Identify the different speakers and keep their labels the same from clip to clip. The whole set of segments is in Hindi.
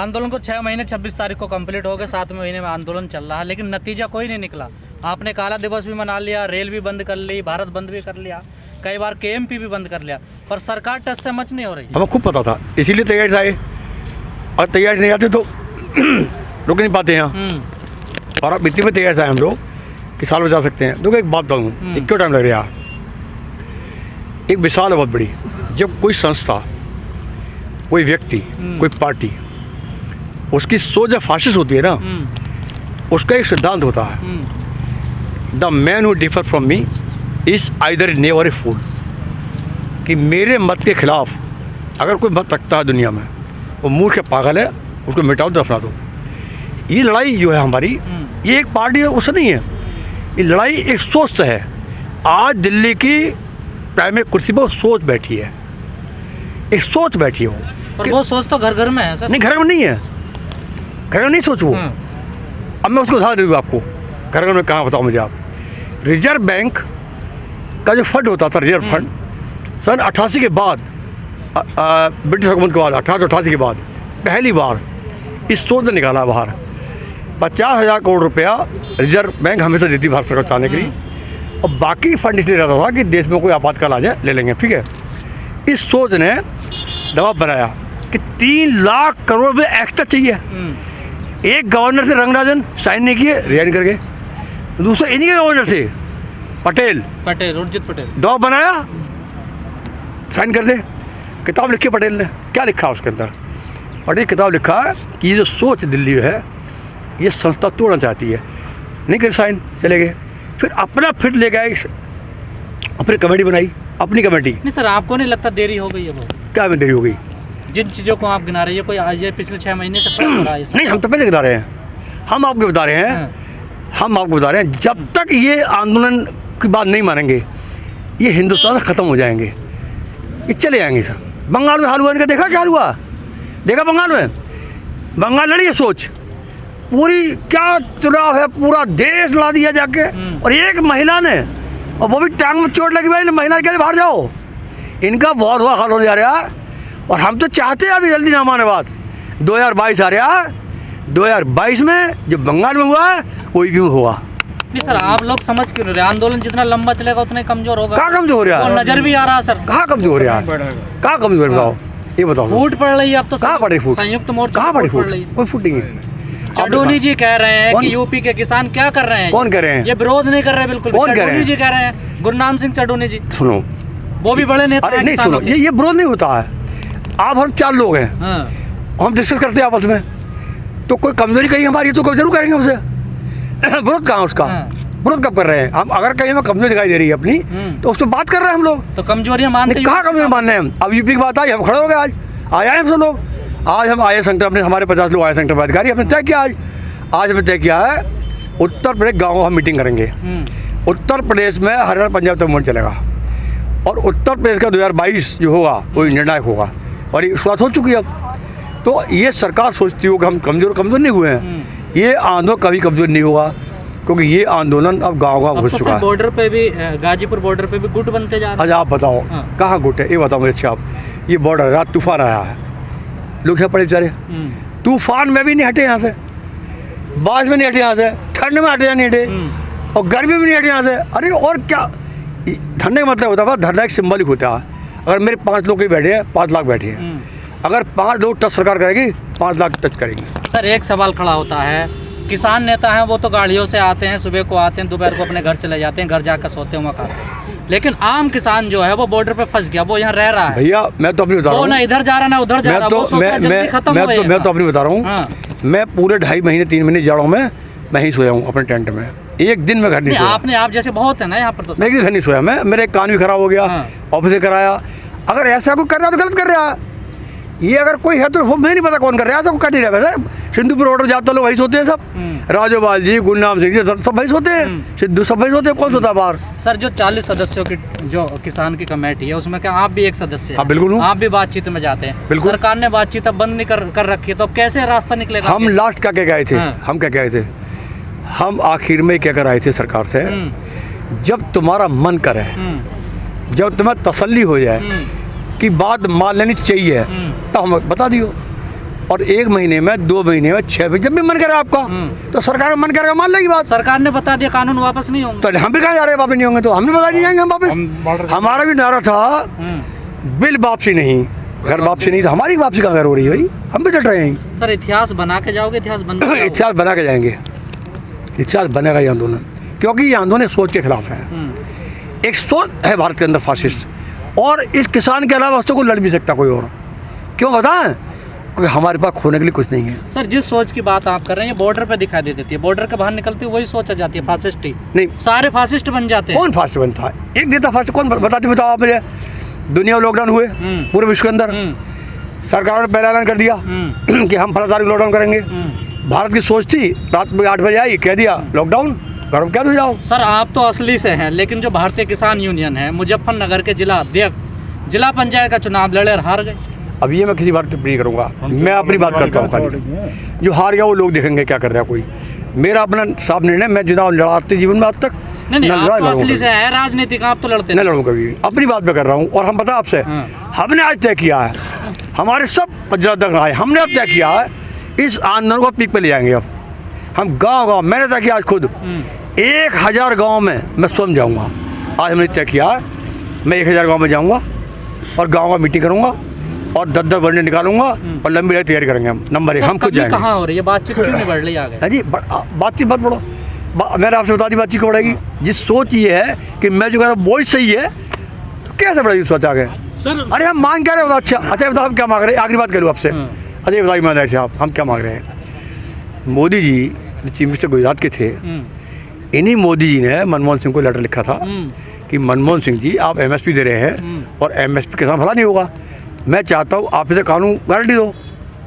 Speaker 1: आंदोलन को 6 महीने 26 तारीख को कंप्लीट हो गए, 7वें महीने में आंदोलन चल रहा है, लेकिन नतीजा कोई नहीं निकला। आपने काला दिवस भी मना लिया, रेल भी बंद कर ली, भारत बंद भी कर लिया, कई बार KMP भी बंद कर लिया, पर सरकार टच से मच नहीं हो रही।
Speaker 2: हमें खूब पता था, इसीलिए तैयारी से आए, और तैयारी नहीं आते तो रुक नहीं पाते हैं। और अब इतनी में तैयारी से आए हम लोग कि साल बचा सकते हैं। देखो एक बात बताऊँ, क्यों टाइम लग रहा है, एक मिसाल है बहुत बड़ी। जब कोई संस्था, कोई व्यक्ति, कोई पार्टी, उसकी सोच जब फासिस्ट होती है ना, उसका एक सिद्धांत होता है, the man who differ from me is either a never a fool, कि मेरे मत के खिलाफ अगर कोई मत रखता है दुनिया में, वो मूर्ख पागल है, उसको मिटाओ, दफना दो। ये लड़ाई जो है हमारी, ये एक पार्टी उससे नहीं है, ये लड़ाई एक सोच से है। आज दिल्ली की प्राइमरी कुर्सी पर सोच बैठी है, एक सोच बैठी हो।
Speaker 1: पर वो सोच तो घर घर में है सर।
Speaker 2: नहीं, घर में नहीं है, घर में नहीं सोच वो। अब मैं उसको उदाहरण दूँगा आपको, घर में कहाँ बताओ मुझे आप। रिजर्व बैंक का जो फंड होता था, रिजर्व फंड, सन 88 के बाद, ब्रिटिश हुकूमत के बाद, 1888 के बाद पहली बार इस सोच ने निकाला बाहर। 50,000 करोड़ रुपया रिजर्व बैंक हमेशा देती भारत सरकार चाहने के लिए, और बाकी फंड इसलिए रहता था कि देश में कोई आपातकाल आ जाए, ले लेंगे, ठीक है। इस सोच ने दबाव बनाया कि 3 लाख करोड़ में एक्स्ट्रा चाहिए। एक गवर्नर से रंगराजन साइन नहीं किए, रिजाइन कर गए। दूसरा इन्हीं के गवर्नर थे पटेल,
Speaker 1: उर्जित पटेल,
Speaker 2: दबाव बनाया, साइन कर दे। किताब लिखी पटेल ने, क्या लिखा उसके अंदर? पटेल किताब लिखा है कि ये जो सोच दिल्ली है, ये संस्था तोड़ना चाहती है, नहीं कर साइन, चले गए। फिर अपना फिर ले गए, अपनी कमेटी बनाई, अपनी कमेटी।
Speaker 1: नहीं सर, आपको नहीं लगता देरी हो गई है बहुत?
Speaker 2: क्या में देरी हो गई?
Speaker 1: जिन चीज़ों को आप गिना रहे हैं, कोई आज ये पिछले 6 महीने से हो रहा है?
Speaker 2: नहीं, हम तो पहले गिना रहे हैं, हम आपको बता रहे हैं, हम आपको बता रहे हैं, जब तक ये आंदोलन की बात नहीं मानेंगे, ये हिंदुस्तान से ख़त्म हो जाएंगे, ये चले जाएंगे सर। बंगाल में हाल हुआ इनका, देखा क्या हाल हुआ? देखा बंगाल में? बंगाल लड़ी है सोच पूरी, क्या चुनाव है, पूरा देश ला दिया जाके, और एक महिला ने, और वो भी टांग में चोट लगी, भाई महिला कहते बाहर जाओ। इनका बहुत हुआ हाल होने जा रहा है, और हम तो चाहते हैं अभी जल्दी ना माने बात। 2022 आ रहा है, 2022 में जो बंगाल में हुआ है वो यूपी में हुआ।
Speaker 1: नहीं सर, आप लोग समझ क्यों नहीं रहे? आंदोलन जितना लंबा चलेगा उतना ही कमजोर होगा।
Speaker 2: कहाँ कमजोर हो रहा है?
Speaker 1: नजर भी आ रहा है सर।
Speaker 2: कहाँ कमजोर हो रहा है? कहाँ कमजोर बताओ, ये बताओ।
Speaker 1: फूट पड़ रही है अब तो।
Speaker 2: कहाँ पड़ रही फूट?
Speaker 1: संयुक्त मोर्चा
Speaker 2: कहाँ पड़ी फूट?
Speaker 1: रही है?
Speaker 2: कोई फूट नहीं है।
Speaker 1: चडोनी जी कह रहे हैं कि यूपी के किसान क्या कर रहे हैं?
Speaker 2: कौन कह रहे हैं?
Speaker 1: ये विरोध नहीं कर रहे बिल्कुल।
Speaker 2: कौन कह रहे हैं?
Speaker 1: चडोनी जी कह रहे हैं, गुरनाम सिंह चडोनी जी।
Speaker 2: सुनो,
Speaker 1: वो भी बड़े नेता
Speaker 2: अरे
Speaker 1: हैं
Speaker 2: नहीं, सुनो,
Speaker 1: किसानों के।
Speaker 2: ये विरोध नहीं होता है। आप हम 4 लोग हैं, हम डिस्कस करते हैं आपस में, तो कोई कमजोरी कहीं हमारी तो कोई जरूर कहेंगे हमसे। विरोध कहाँ उसका? विरोध कब कर रहे हैं हम? अगर कहीं हमें कमजोरी दिखाई दे रही है अपनी, तो उस पर बात कर रहे हैं हम लोग।
Speaker 1: तो कमजोरियां मानते
Speaker 2: कहाँ कमजोरी मान रहे हैं हम? अब यूपी की बात आई, हम खड़े हो गए, आज आए हम सब लोग। आज हम आए सेंटर, अपने हमारे 50 लोग आए सेंटर पर, अधिकारी हमने तय किया, आज हमें तय किया है उत्तर प्रदेश गाँव हम मीटिंग करेंगे। उत्तर प्रदेश में हरियाणा पंजाब तक मूवमेंट चलेगा, और उत्तर प्रदेश का 2022 जो होगा वो निर्णायक होगा, और ये शुरुआत हो चुकी है अब। तो ये सरकार सोचती हो कि हम कमज़ोर नहीं हुए हैं, ये आंदोलन कभी कमज़ोर नहीं होगा, क्योंकि ये आंदोलन अब गाँव घुस चुका है।
Speaker 1: बॉर्डर पे भी, गाजीपुर बॉर्डर पे भी गुट बनते जा रहे हैं।
Speaker 2: अच्छा आप बताओ, कहाँ गुट है ये बताओ मुझे। अच्छा आप, ये बॉर्डर रात तूफान आया है, लोग यहाँ पड़े बेचारे, तूफान में भी नहीं हटे यहाँ से, बारिश में नहीं हटे यहाँ से, ठंड में हटे नहीं हटे, और गर्मी में नहीं हटे यहाँ से। अरे और क्या धरने का मतलब होता है, धरना एक सिंबॉलिक होता है। अगर मेरे 5 लोग कहीं बैठे हैं, 5 लाख बैठे हैं, अगर 5 लोग टच सरकार करेगी, 5 लाख टच करेगी।
Speaker 1: सर एक सवाल खड़ा होता है, किसान नेता हैं वो तो गाड़ियों से आते हैं, सुबह को आते हैं, दोपहर को अपने घर चले जाते हैं, घर जाकर सोते हैं, वहाँ खाते हैं। लेकिन आम किसान जो है वो बॉर्डर पे फंस गया, वो यहाँ रह रहा है।
Speaker 2: भैया मैं तो अपनी बता रहा हूँ,
Speaker 1: ना इधर जा रहा ना उधर जा रहा, वो सोच रहा है जल्दी खत्म हो
Speaker 2: मैं तो अपनी बता रहा हूँ, मैं पूरे 2.5 महीने 3 महीने जाड़ों में मैं ही सोया हूँ अपने टेंट में, एक दिन में घर नहीं सोया।
Speaker 1: आपने आप जैसे बहुत है ना यहाँ पर, तो
Speaker 2: मैं एक दिन घर नहीं सोया, मैं, मेरे कान भी खराब हो गया, ऑफिस से कराया। अगर ऐसा कोई कर रहा है तो गलत कर रहा है। ये अगर कोई है तो वो मैं नहीं पता कौन कर रहा है, ऐसा कोई कर नहीं रहा। वैसे सिंधुपुर बॉर्डर जाते लोग वही सोते हैं सब, राजोपाल जी, गुरनाम सिंह जी सब वही सोते हैं, सिद्धू सब वही सोते हैं, कौन सोता है बाहर?
Speaker 1: सर जो 40 सदस्यों की जो किसान की कमेटी है, उसमें क्या आप भी एक सदस्य हैं?
Speaker 2: हाँ बिल्कुल हूँ।
Speaker 1: आप भी बातचीत में जाते हैं?
Speaker 2: बिल्कुल।
Speaker 1: सरकार ने बातचीत अब बंद नहीं कर रखी है, तो कैसे रास्ता निकलेगा?
Speaker 2: हम लास्ट क्या कह गए थे? हम क्या कह गए थे? हम आखिर में क्या कर आए थे सरकार से, जब तुम्हारा मन करे, जब तुम्हें तसल्ली हो जाए कि बात मान लेनी चाहिए, तो हम बता दियो। और 1 महीने में 2 महीने में 6 महीने जब भी मन करे आपका, तो सरकार का मन करेगा मान लेगी बात।
Speaker 1: सरकार ने बता दिया कानून वापस नहीं होंगे,
Speaker 2: तो हम भी कहाँ जा रहे हैं वापस नहीं होंगे, तो हमने बता नहीं जाएंगे हम वापस। हमारा भी नारा था बिल वापसी नहीं, घर वापसी नहीं, तो हमारी वापसी कहाँ घर हो रही है भाई, हम भी डट रहे हैं।
Speaker 1: सर इतिहास बना के जाओगे, इतिहास बन
Speaker 2: इतिहास बना के जाएंगे, इतिहास बनेगा ये आंदोलन, क्योंकि ये आंदोलन सोच के खिलाफ है। एक सोच है भारत के अंदर फासिस्ट, और इस किसान के अलावा उससे कोई लड़ भी सकता कोई और, क्यों बताएं, क्योंकि हमारे पास खोने के लिए कुछ नहीं है।
Speaker 1: सर जिस सोच की बात आप कर रहे हैं ये बॉर्डर पे दिखाई दे देती है, बॉर्डर के बाहर निकलती है वही सोच आ जाती है फासिस्ट ही,
Speaker 2: नहीं
Speaker 1: सारे फासिस्ट बन जाते हैं।
Speaker 2: कौन फासिस्ट बनता है, एक नेता फासिस्ट कौन बताते बताओ आप मुझे। दुनिया में लॉकडाउन हुए पूरे विश्व के अंदर, सरकार ने पहला ऐलान कर दिया कि हम फला तारीख लॉकडाउन करेंगे। भारत की सोच थी रात में 8 बजे आई, कह दिया लॉकडाउन, घरों क्या हो जाओ।
Speaker 1: सर आप तो असली से हैं, लेकिन जो भारतीय किसान यूनियन है मुजफ्फरनगर के जिला अध्यक्ष जिला पंचायत का चुनाव लड़े और हार गए।
Speaker 2: अब ये मैं किसी बात टिप्पणी करूँगा, मैं अपनी बात करता हूँ खाली, जो हार गया वो लोग देखेंगे क्या कर रहा है कोई। मेरा अपना साफ निर्णय, मैं चुनाव लड़ाते जीवन में आज तक
Speaker 1: नहीं, आप तो असली से है राजनीतिक, आप तो लड़ते
Speaker 2: नहीं, लड़ूंगा कभी, अपनी बात पे कर रहा हूँ। और हम पता आपसे, हमने आज तय किया है, हमारे सब जिला आए, हमने अब तय किया है इस आंदोलन को पीक पे ले जाएंगे। अब हम गाँव गाँव, मैंने तय किया आज खुद 1000 गाँव में मैं स्वयं जाऊँगा। आज हमने तय किया है मैं 1000 गाँव में जाऊँगा और गाँव का मीटिंग करूँगा और 10-10 वर्ड निकालूंगा और लंबी तैयारी करेंगे हम। नंबर 1 हम खुद जाएंगे।
Speaker 1: कहाँ हो रही है बातचीत, क्यों नहीं बढ़ रही आगे?
Speaker 2: है जी, बातचीत मत बढ़ो, मैंने आपसे बता दी बातचीत को बढ़ेगी। जिस सोच ये है कि मैं जो कह रहा हूँ वो ही सही है, तो कैसे बढ़ेगी सोच आगे सर? अरे हम मांग क्या रहे हो? अच्छा बताओ हम क्या मांग रहे हैं, आखिरी बात करूँ आपसे। अच्छा बताइए ईमानदारी से आप, हम क्या मांग रहे हैं? मोदी जी जो चीफ मिनिस्टर गुजरात के थे, इन्हीं मोदी जी ने मनमोहन सिंह को लेटर लिखा था कि मनमोहन सिंह जी आप MSP दे रहे हैं और MSP के साथ भला नहीं होगा, मैं चाहता हूँ आप इसे कानून गारंटी दो,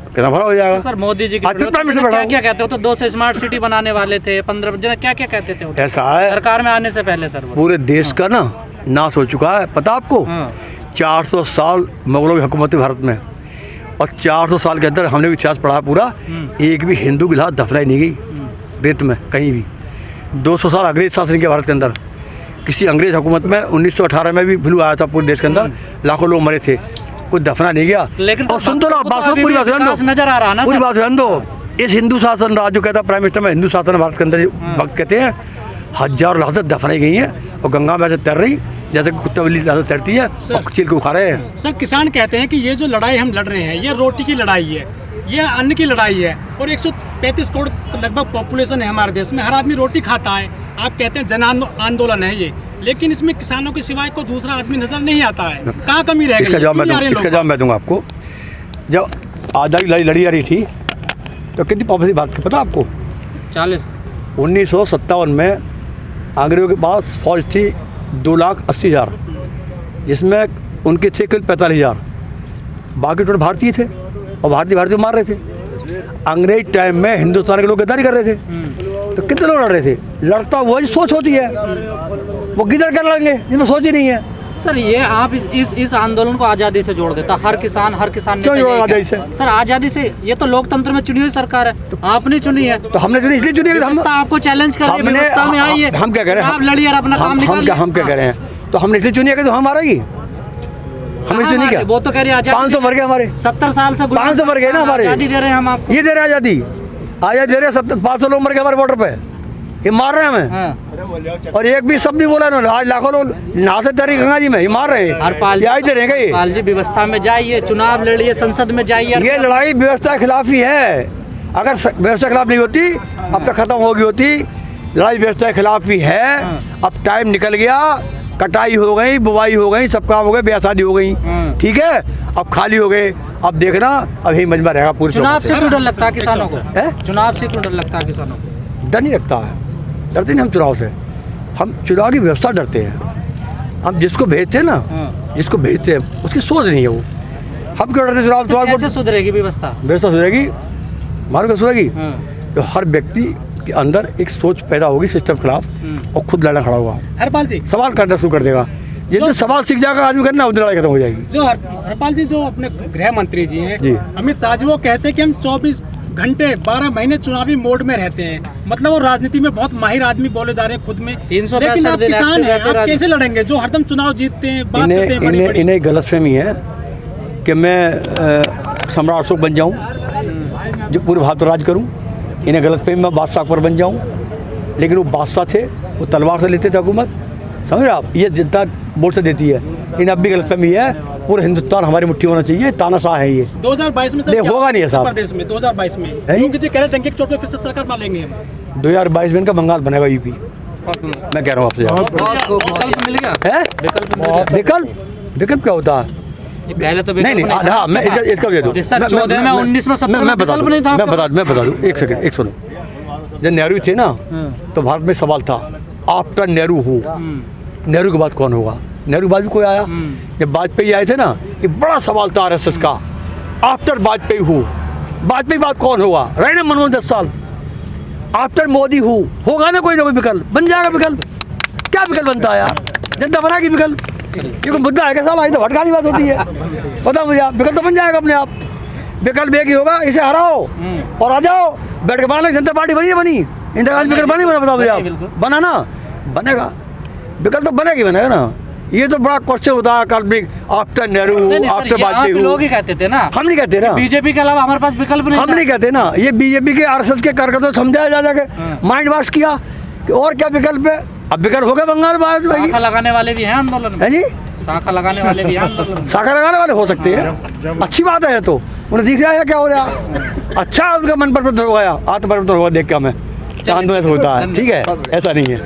Speaker 2: कितना भला हो जाएगा।
Speaker 1: सर मोदी जी क्या कहते हो, तो 2 से स्मार्ट सिटी बनाने वाले थे, 15 जना क्या क्या कहते थे?
Speaker 2: ऐसा है
Speaker 1: सरकार में आने से पहले सर
Speaker 2: पूरे देश का ना नाश हो चुका है, पता आपको। 400 साल मुगलों की हुकूमत थी भारत में, और 400 साल के अंदर हमने भी इतिहास पढ़ा पूरा, एक भी हिंदू की लाश दफनाई नहीं गई रेत में कहीं भी। 200 साल अंग्रेज शासन के भारत के अंदर, किसी अंग्रेज हुकूमत में 1918 में भी फ्लू आया था पूरे देश के अंदर, लाखों लोग मरे थे, कोई दफना नहीं गया।
Speaker 1: लेकिन
Speaker 2: और सुन तो लो बात, पूरी बात
Speaker 1: नजर आ रहा ना,
Speaker 2: पूरी बात दो। इस हिंदू शासन राज जो कहता है प्राइम मिनिस्टर में, हिंदू शासन भारत के अंदर वक्त कहते हैं, हजारों लाशें दफनाई गई हैं और गंगा में ऐसे तैर रही जैसे कुत्ते वाली लाशें तैरती है और चील को खा रहे हैं।
Speaker 3: सर किसान कहते हैं कि ये जो लड़ाई हम लड़ रहे हैं ये रोटी की लड़ाई है, ये अन्न की लड़ाई है, और 135 करोड़ लगभग पॉपुलेशन है हमारे देश में, हर आदमी रोटी खाता है। आप कहते हैं जन आंदोलन है ये, लेकिन इसमें किसानों के सिवाय को दूसरा आदमी नजर नहीं आता है, कहाँ कमी रह गई?
Speaker 2: इसका जवाब मैं दूंगा आपको। जब आज़ादी लड़ी जा रही थी तो कितनी पॉपुलेशन भारत की पता आपको?
Speaker 1: 40।
Speaker 2: 1957 में अंग्रेजों के पास फौज थी 2,80,000, जिसमें उनके थे कुल 45,000, बाकी टोटल भारतीय थे और भारतीय मार रहे थे। अंग्रेज टाइम में हिंदुस्तान के लोग गद्दारी कर रहे थे, तो कितने लोग लड़ रहे थे? लड़ता वो सोच होती है, वो किधर कर लेंगे जिसमें सोच ही नहीं है।
Speaker 1: सर ये आप इस आंदोलन को आज़ादी से जोड़ देता, हर किसान
Speaker 2: क्यों जोड़ा आज़ादी से?
Speaker 1: सर आज़ादी से, ये तो लोकतंत्र में चुनी हुई सरकार है, तो आपने चुनी है,
Speaker 2: तो हमने चुनी इसलिए चुनी है कि हम
Speaker 1: आपको चैलेंज कर रहे हैं, व्यवस्था में आइए।
Speaker 2: हम क्या कह रहे हैं?
Speaker 1: आप लड़िए और अपना काम निकालिए।
Speaker 2: हम क्या कह रहे हैं? तो हमने इसलिए चुनी है कि तो हम हारेगी, हमें चुनी क्या?
Speaker 1: वो तो कह रहे हैं
Speaker 2: 500 मर गए हमारे,
Speaker 1: 70 साल से
Speaker 2: 500 मर गए ना हमारे,
Speaker 1: आज़ादी दे रहे हैं हम आपको,
Speaker 2: ये दे रहे हैं आज़ादी दे रहे हैं। 500 लोग मर गए हमारे बॉर्डर पे, ये मार रहे हैं हमें, और एक भी शब्द नहीं बोला इन्होंने। आज लाखों लोग नहाते तैरी गंगा जी में, ये मार रहे हैं, दे रहे हैं।
Speaker 1: पाल जी व्यवस्था में जाइए, चुनाव लड़िए, संसद में जाइए।
Speaker 2: ये लड़ाई व्यवस्था के खिलाफ ही है, अगर व्यवस्था के खिलाफ नहीं होती अब तक खत्म होगी होती। लड़ाई व्यवस्था के खिलाफ ही है। अब टाइम निकल गया, कटाई हो गई, बुवाई हो गई, सब काम हो गए, ब्याह शादी हो गई, ठीक है, अब खाली हो गए। अब देखना अब यही मजमा रहेगा पूरे।
Speaker 1: चुनाव से क्यों डर लगता है किसानों को? चुनाव से क्यों डर लगता है किसानों को?
Speaker 2: डर नहीं लगता है, डरते नहीं हम चुनाव से, हम चुनाव की व्यवस्था डरते हैं। हम जिसको भेजते हैं ना, जिसको भेजते हैं उसकी सोच नहीं है वो, हम क्यों डरते? चुनाव
Speaker 1: कैसे सुधरेगी व्यवस्था?
Speaker 2: व्यवस्था सुधरेगी, हमारे को सुधरेगी तो हर व्यक्ति के अंदर एक सोच पैदा होगी सिस्टम के खिलाफ, और खुद लड़ना खड़ा होगा।
Speaker 3: हरपाल जी
Speaker 2: सवाल करना शुरू कर देगा, जितने सवाल सीख जाएगा आदमी करना, उतनी लड़ाई खत्म हो जाएगी।
Speaker 3: जो हरपाल जी जो अपने गृह मंत्री जी हैं
Speaker 2: जी,
Speaker 3: अमित शाह जी, वो कहते हैं कि हम 24 घंटे 12 महीने चुनावी मोड में रहते हैं, मतलब वो राजनीति में बहुत माहिर आदमी बोले जा रहे हैं खुद में। लेकिन आप किसान हैं, आप कैसे लड़ेंगे जो हरदम चुनाव जीतते हैं, बात करते हैं बड़ी-बड़ी?
Speaker 2: इन्हें गलतफहमी है कि मैं सम्राट अशोक बन जाऊं जो पूरे भारत पर राज करूं, इन्हें गलत फहमी में बादशाह पर बन जाऊं। लेकिन वो बादशाह थे, वो तलवार से लेते थे हुकूमत, समझ रहे आप, ये जनता वोट से देती है। इन्हें अब भी गलत फहमी है, पूरा हिंदुस्तान हमारी मुट्ठी होना चाहिए, तानाशाह है ये।
Speaker 3: 2022 में
Speaker 2: नहीं, होगा नहीं ऐसा।
Speaker 3: प्रदेश में 2022 में
Speaker 2: है?
Speaker 3: क्योंकि जी कह रहे टंकी के चोट पे फिर से सरकार बना लेंगे हम।
Speaker 2: 2022 में इनका बंगाल बनेगा यूपी, मैं कह रहा हूँ आपसे।
Speaker 1: विकल्प मिल गया,
Speaker 2: है
Speaker 1: विकल्प मिल गया।
Speaker 2: विकल्प क्या होता है?
Speaker 1: ये पहले तो
Speaker 2: नहीं
Speaker 1: विकल्प
Speaker 2: हाँ, मैं इसका दे दूँ।
Speaker 1: सर 14 में 19 में 17 में विकल्प नहीं था आपके पास।
Speaker 2: मैं बता दूँ, एक सेकंड, एक सुनो। जब नेहरू थे ना, तो भारत में सवाल था आफ्टर नेहरू हो, नेहरू के बाद कौन होगा? नेहरू के बाद भी कोई आया? जब वाजपेयी आए थे ना, ये बड़ा सवाल था आरएसएस का, आफ्टर वाजपेयी हो, वाजपेयी बाद कौन होगा? रहे ना मनमोहन 10 साल। आफ्टर मोदी हो, होगा ना कोई विकल्प, बन जाएगा विकल्प। क्या विकल्प बनता है यार? जनता बनाएगी विकल्प। ये कोई मुद्दा है क्या साला? ये तो भटकाने बात होती है। बताओ मुझे आप, विकल्प तो बन जाएगा अपने आप। विकल्प एक ही होगा, इसे हराओ और आ जाओ, बैठ के बना। जनता पार्टी बनी है, बनी इंदिरा गांधी विकल्प बनी, बना? बताओ मुझे आप, बना ना? बनेगा विकल्प, तो बनेगा ना। ये तो बड़ा क्वेश्चन होता है कल आफ्टर नेहरू, आफ्टर वाजपेयी।
Speaker 1: लोग ही कहते थे ना,
Speaker 2: हम नहीं कहते ना,
Speaker 1: बीजेपी के अलावा हमारे पास विकल्प नहीं
Speaker 2: हम
Speaker 1: था।
Speaker 2: नहीं कहते ना। ये बीजेपी के आरएसएस के कार्यकर्ताओं को समझाया जा जाके माइंड वॉश किया कि और क्या विकल्प है। अब विकल्प हो गया बंगाल में।
Speaker 1: शाखा लगाने वाले भी हैं आंदोलन में।
Speaker 2: है जी,
Speaker 1: शाखा लगाने वाले भी हैं आंदोलन में।
Speaker 2: शाखा लगाने वाले हो सकते हैं, अच्छी बात है। तो उन्हें दिख रहा है क्या हो रहा, अच्छा उनका मन परिवर्तन हो गया, आत्म परिवर्तन हुआ देख के हमें। आंदोलन होता है, ठीक है, ऐसा नहीं है।